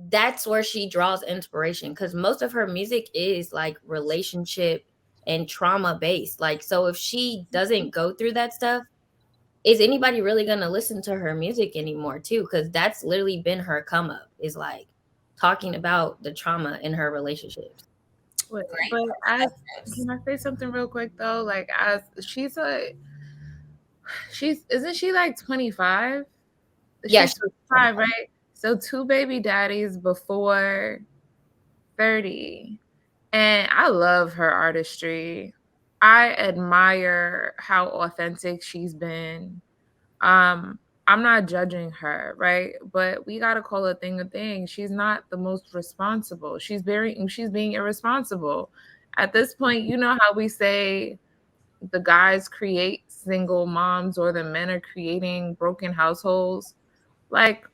that's where she draws inspiration because most of her music is like relationship and trauma based. Like, so if she doesn't go through that stuff, is anybody really going to listen to her music anymore too? Because that's literally been her come up, is like talking about the trauma in her relationships. But as can I say something real quick though? Like as she's isn't she like 25? Yeah, She's she's 25, 25. right? So two baby daddies before 30. And I love her artistry. I admire how authentic she's been. Um, I'm not judging her, right? But we gotta call a thing a thing. She's not the most responsible. She's being irresponsible. At this point, you know how we say the guys create single moms or the men are creating broken households. Like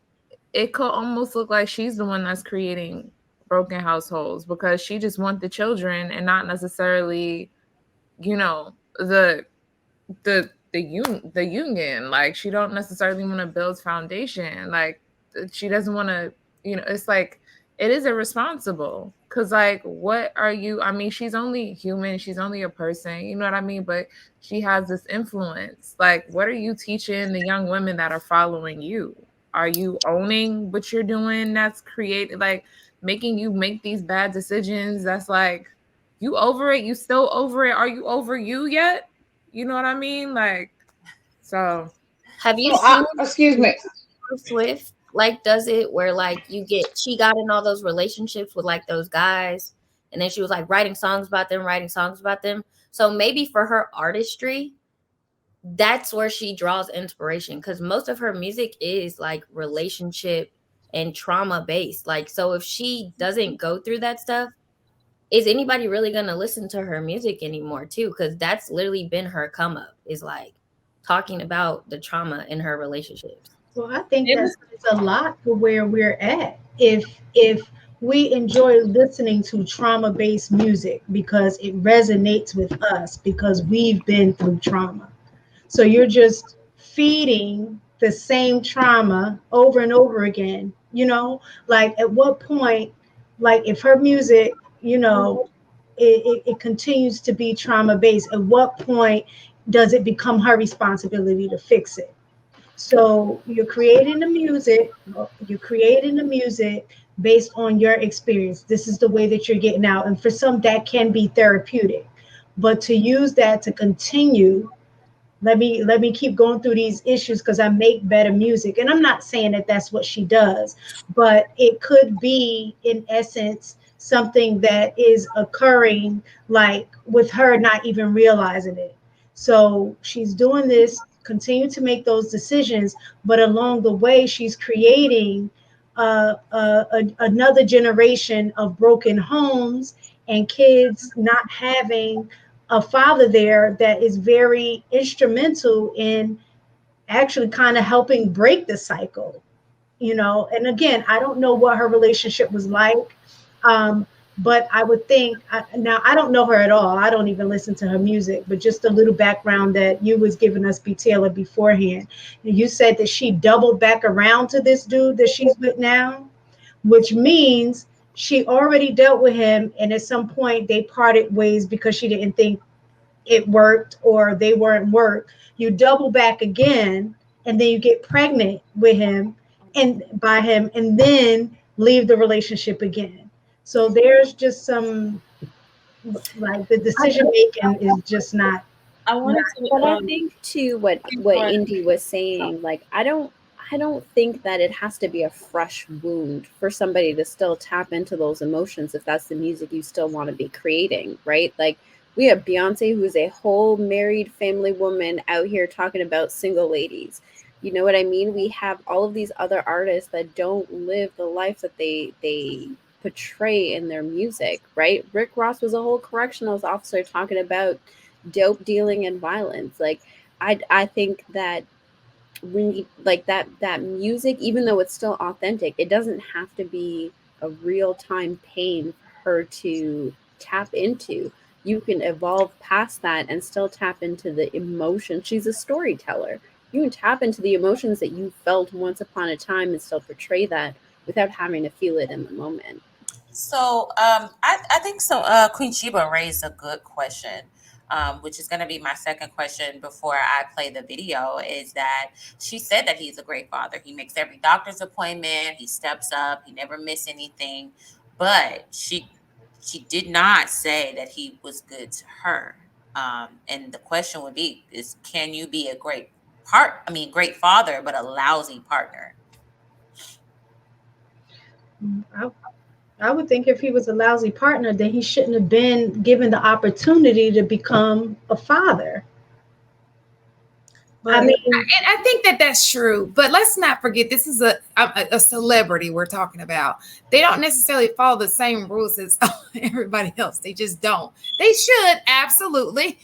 it could almost look like she's the one that's creating broken households because she just wants the children and not necessarily, you know, the union. Like she don't necessarily want to build foundation. Like she doesn't want to, it's like it is irresponsible because like what are you, I mean, she's only human, she's only a person, you know what I mean, but she has this influence. Like what are you teaching the young women that are following you? Are you owning what you're doing that's created, like making you make these bad decisions? That's like, you over it, you still over it, are you over you yet? You know what I mean? Like, so Have you So, seen excuse me. Taylor Swift like does it where like she got in all those relationships with like those guys and then she was like writing songs about them. So maybe for her artistry, that's where she draws inspiration because most of her music is like relationship and trauma based. Like, so if she doesn't go through that stuff, is anybody really going to listen to her music anymore too? Because that's literally been her come up, is like talking about the trauma in her relationships. Well, I think It that was says a lot for where we're at. If we enjoy listening to trauma-based music because it resonates with us because we've been through trauma. So you're just feeding the same trauma over and over again, like at what point, like if her music, it continues to be trauma based, at what point does it become her responsibility to fix it? So you're creating the music based on your experience. This is the way that you're getting out. And for some that can be therapeutic. But to use that to continue, let me keep going through these issues because I make better music. And I'm not saying that that's what she does, but it could be in essence something that is occurring like with her not even realizing it. So she's doing this, continue to make those decisions, but along the way she's creating another generation of broken homes and kids not having a father there that is very instrumental in actually kind of helping break the cycle. And again, I don't know what her relationship was like, um, but I would think, now I don't know her at all, I don't even listen to her music, but just a little background that you was giving us, B Taylor, beforehand. You said that she doubled back around to this dude that she's with now, which means she already dealt with him and at some point they parted ways because she didn't think it worked or they weren't work. You double back again and then you get pregnant with him and by him and then leave the relationship again. So there's just some, like, the I, decision making is just I not wanted to But I think too what before Indy was saying, like I don't think that it has to be a fresh wound for somebody to still tap into those emotions if that's the music you still want to be creating, right? Like we have Beyonce, who's a whole married family woman out here talking about single ladies. You know what I mean? We have all of these other artists that don't live the life that they portray in their music, right? Rick Ross was a whole correctional officer talking about dope dealing and violence. Like I think that we need like that music, even though it's still authentic, it doesn't have to be a real time pain for her to tap into. You can evolve past that and still tap into the emotion. She's a storyteller. You can tap into the emotions that you felt once upon a time and still portray that without having to feel it in the moment. So I think so. Queen Sheba raised a good question, which is going to be my second question before I play the video. Is that she said that he's a great father. He makes every doctor's appointment. He steps up. He never miss anything. But she did not say that he was good to her. And the question would be: is can you be a great great father, but a lousy partner? I would think if he was a lousy partner, then he shouldn't have been given the opportunity to become a father. But, and I think that that's true, but let's not forget this is a celebrity we're talking about. They don't necessarily follow the same rules as everybody else. They just don't. They should, absolutely,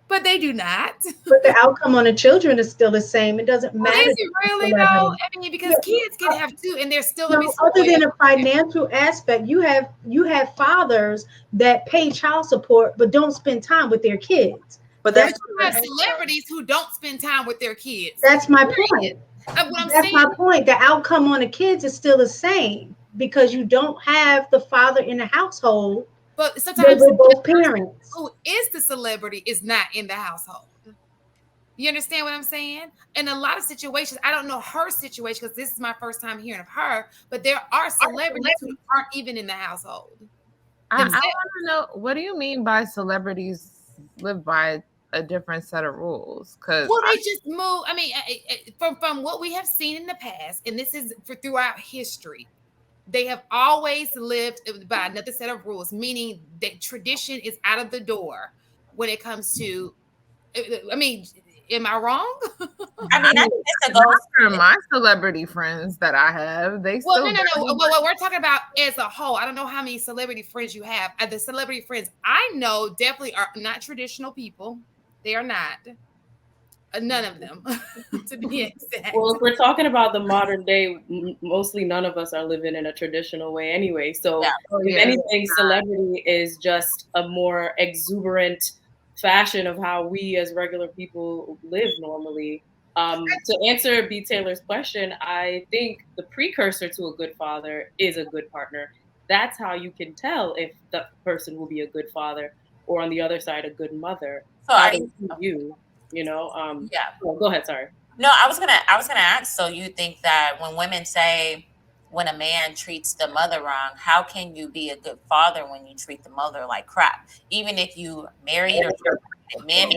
but they do not. But the outcome on the children is still the same. It doesn't matter. Is it really though? I mean, because kids can have two, and they're still other than a financial aspect. You have fathers that pay child support but don't spend time with their kids. But that's celebrities who don't spend time with their kids. That's my point. That's my point. The outcome on the kids is still the same because you don't have the father in the household. But sometimes both parents who is the celebrity is not in the household. You understand what I'm saying? In a lot of situations, I don't know her situation because this is my first time hearing of her, but there are celebrities who aren't even in the household. I want to know, what do you mean by celebrities live by a different set of rules? Because they just move. I mean, from what we have seen in the past, and this is throughout history, they have always lived by another set of rules, meaning that tradition is out of the door when it comes to. I mean, am I wrong? I mean, I think it's a goal for my celebrity friends that I have. They no. What we're talking about as a whole. I don't know how many celebrity friends you have. The celebrity friends I know definitely are not traditional people. They are not. None of them, to be exact. Well, if we're talking about the modern day, mostly none of us are living in a traditional way anyway. So, if anything, celebrity is just a more exuberant fashion of how we as regular people live normally. To answer B. Taylor's question, I think the precursor to a good father is a good partner. That's how you can tell if the person will be a good father, or on the other side, a good mother. So go ahead. Sorry. No, I was gonna ask. So you think that when women say when a man treats the mother wrong, how can you be a good father when you treat the mother like crap? Even if you married or men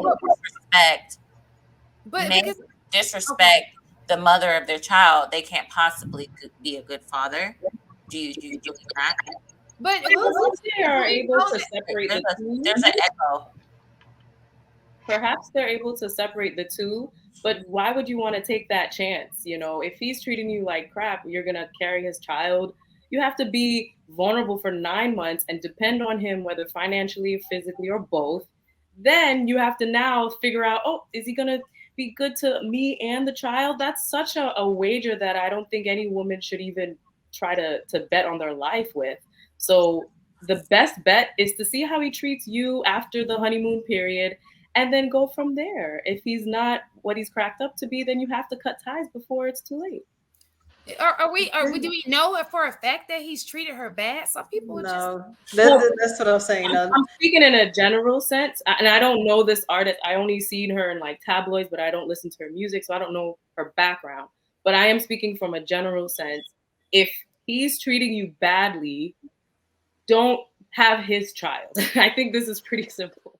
disrespect the mother of their child, they can't possibly be a good father. Do you believe that? But they are able to separate the two. There's an echo. Perhaps they're able to separate the two, but why would you want to take that chance? You know, if he's treating you like crap, you're going to carry his child. You have to be vulnerable for 9 months and depend on him, whether financially, physically, or both. Then you have to now figure out, is he going to be good to me and the child? That's such a wager that I don't think any woman should even try to bet on their life with. So the best bet is to see how he treats you after the honeymoon period, and then go from there. If he's not what he's cracked up to be, then you have to cut ties before it's too late. Do we know for a fact that he's treated her bad? Some people that's what I'm saying. I'm speaking in a general sense, and I don't know this artist. I only seen her in like tabloids, but I don't listen to her music, so I don't know her background. But I am speaking from a general sense. If he's treating you badly, don't have his child. I think this is pretty simple.